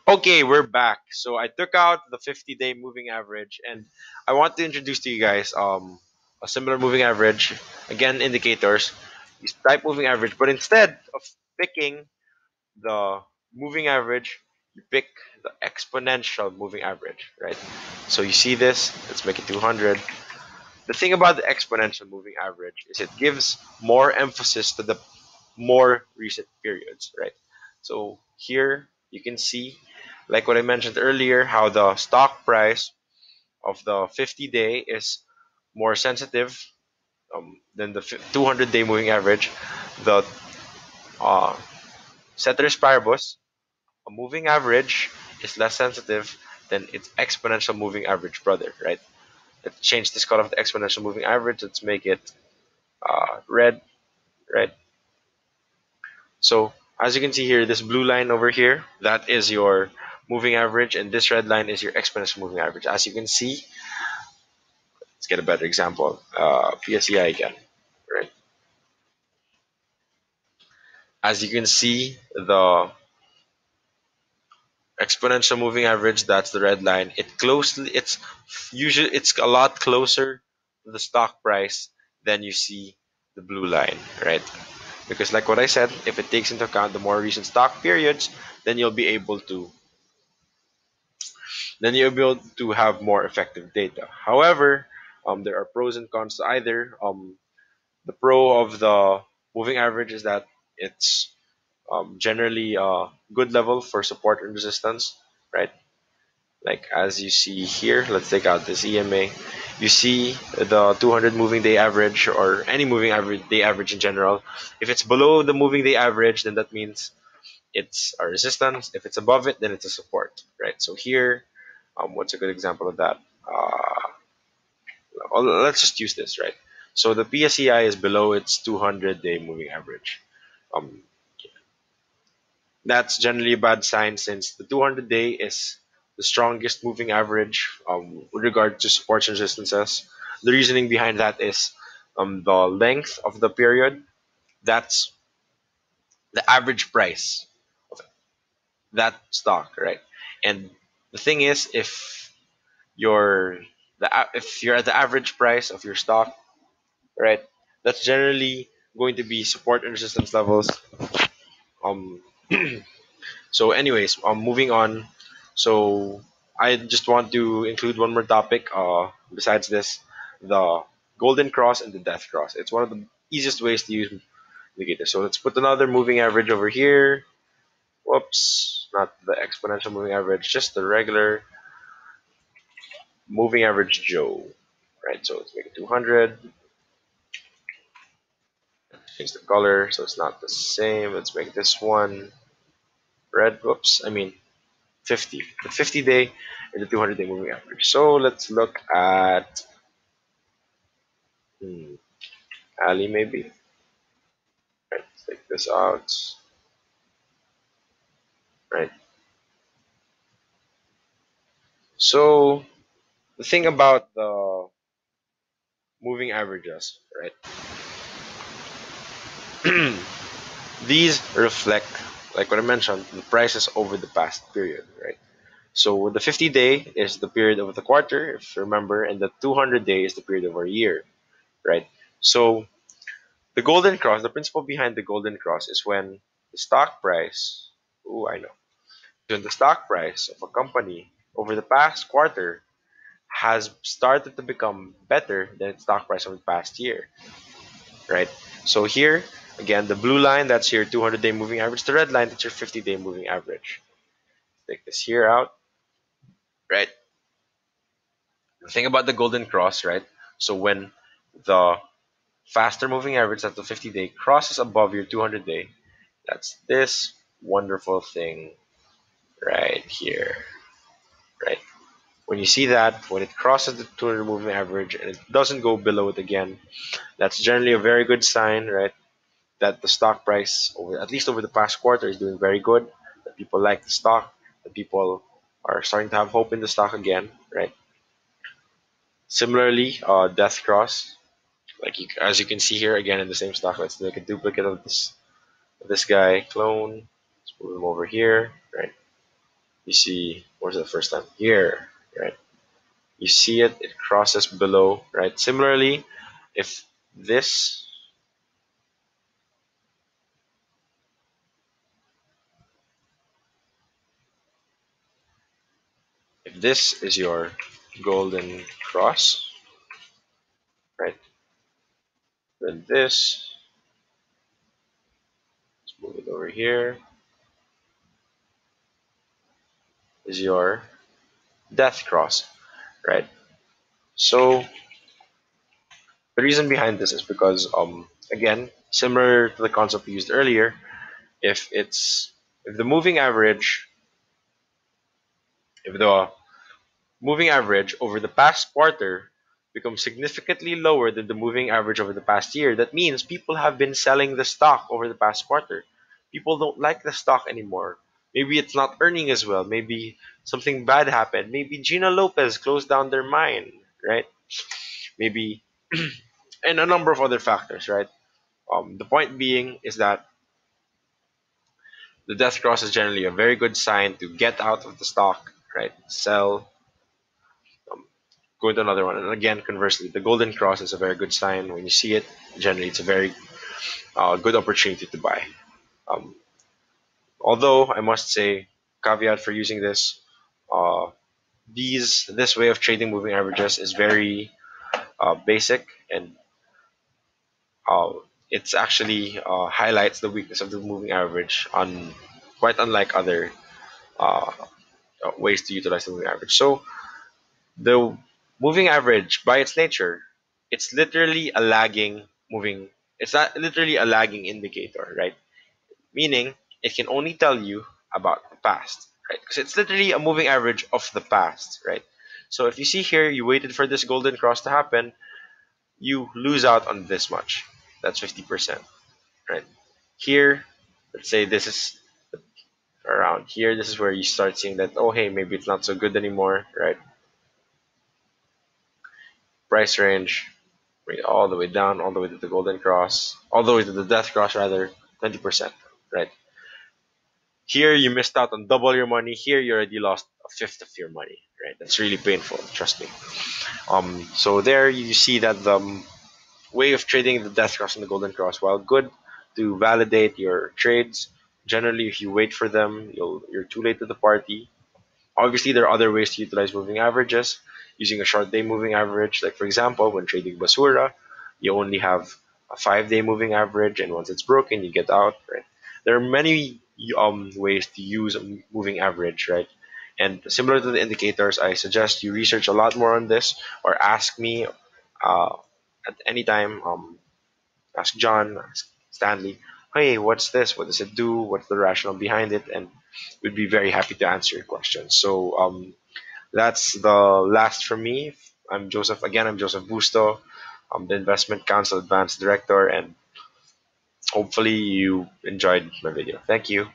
Okay, we're back. So I took out the 50-day moving average, and I want to introduce to you guys a similar moving average. Again, indicators. You type moving average, but instead of picking the moving average, you pick the exponential moving average, right? So you see this. Let's make it 200. The thing about the exponential moving average is it gives more emphasis to the more recent periods, right? So here you can see, like what I mentioned earlier, how the stock price of the 50-day is more sensitive than the 200-day moving average. The uh, ceteris paribus, a moving average, is less sensitive than its exponential moving average brother, right? Let's change this color of the exponential moving average. Let's make it red, right? So as you can see here, this blue line over here, that is your moving average, and this red line is your exponential moving average. As you can see, let's get a better example. PSEI again, right? As you can see, the exponential moving average, that's the red line. It's a lot closer to the stock price than you see the blue line, right? Because like what I said, if it takes into account the more recent stock periods, then you'll be able to then you'll be able to have more effective data. However, there are pros and cons to either. The pro of the moving average is that it's generally a good level for support and resistance, right? Like as you see here, let's take out this EMA. You see the 200 moving day average or any moving average day average in general. If it's below the moving day average, then that means it's a resistance. If it's above it, then it's a support, right? So here, what's a good example of that? Let's just use this, right? So the PSEI is below its 200-day moving average. Um, that's generally a bad sign since the 200-day is the strongest moving average with regard to supports and resistances. The reasoning behind that is the length of the period. That's the average price of that stock, right? And the thing is, you're if you're at the average price of your stock, right? That's generally going to be support and resistance levels. Um, so, anyways, moving on. So, I just want to include one more topic. Besides this, the golden cross and the death cross. It's one of the easiest ways to use indicators. So let's put another moving average over here. Whoops, not the exponential moving average, just the regular moving average Joe. Right. So let's make it 200. Change the color so it's not the same. Let's make this one red. Whoops, I mean 50. The 50-day and the 200-day moving average. So let's look at Ali maybe. Right, let's take this out. Right. So the thing about the moving averages, right? These reflect, like what I mentioned, the prices over the past period, right? So the 50-day is the period of the quarter, if you remember, and the 200-day is the period of our year, right? So the golden cross, the principle behind the golden cross is when the stock price, oh, I know, when the stock price of a company over the past quarter has started to become better than its stock price of the past year, right? So here, again, the blue line, that's your 200-day moving average. The red line, that's your 50-day moving average. Take this here out, right? The thing about the golden cross, right? So when the faster moving average, that's the 50-day, crosses above your 200-day, that's this wonderful thing right here, right? When you see that, when it crosses the 200 moving average and it doesn't go below it again, that's generally a very good sign, right? That the stock price, at least over the past quarter, is doing very good. That people like the stock. That people are starting to have hope in the stock again, right? Similarly, death cross, like as you can see here again in the same stock. Let's make a duplicate of this guy, clone. Let's move him over here, right? You see, where's the first time? Here, right? You see it, it crosses below, right? Similarly, if this if this is your golden cross, right? Then this, let's move it over here, is your death cross, right? So the reason behind this is because again, similar to the concept we used earlier, if it's if the moving average if the moving average over the past quarter becomes significantly lower than the moving average over the past year, that means people have been selling the stock over the past quarter. People don't like the stock anymore. Maybe it's not earning as well. Maybe something bad happened. Maybe Gina Lopez closed down their mine, right? Maybe, and a number of other factors, right? The point being is that the death cross is generally a very good sign to get out of the stock, right? Sell, um, go into another one. And again, conversely, the golden cross is a very good sign. When you see it, generally it's a very good opportunity to buy. Um, although I must say, caveat for using this, uh, this way of trading moving averages is very basic, and uh, it's actually highlights the weakness of the moving average on quite unlike other uh, ways to utilize the moving average. So the moving average, by its nature, it's literally a lagging moving. It's not literally a lagging indicator, right? Meaning it can only tell you about the past, right? Because it's literally a moving average of the past, right? So if you see here, you waited for this golden cross to happen, you lose out on this much. That's 50%, right? Here, let's say this is around here. This is where you start seeing that, oh, hey, maybe it's not so good anymore, right? Price range, bring it all the way down, all the way to the golden cross, all the way to the death cross, rather, 20%, right? Here, you missed out on double your money. Here, you already lost a fifth of your money, right? That's really painful, trust me. So there you see that the way of trading the death cross and the golden cross, while good to validate your trades, generally if you wait for them, you're too late to the party. Obviously, there are other ways to utilize moving averages using a short day moving average. Like, for example, when trading Basura, you only have a 5 day moving average, and once it's broken, you get out, right? There are many ways to use a moving average, right? And similar to the indicators, I suggest you research a lot more on this or ask me uh, at any time. Ask John, ask Stanley, hey, what's this? What does it do? What's the rationale behind it? And we'd be very happy to answer your questions. So that's the last from me. I'm Joseph. Again, I'm Joseph Busto. I'm the Investment Council Advanced Director, and hopefully you enjoyed my video. Thank you.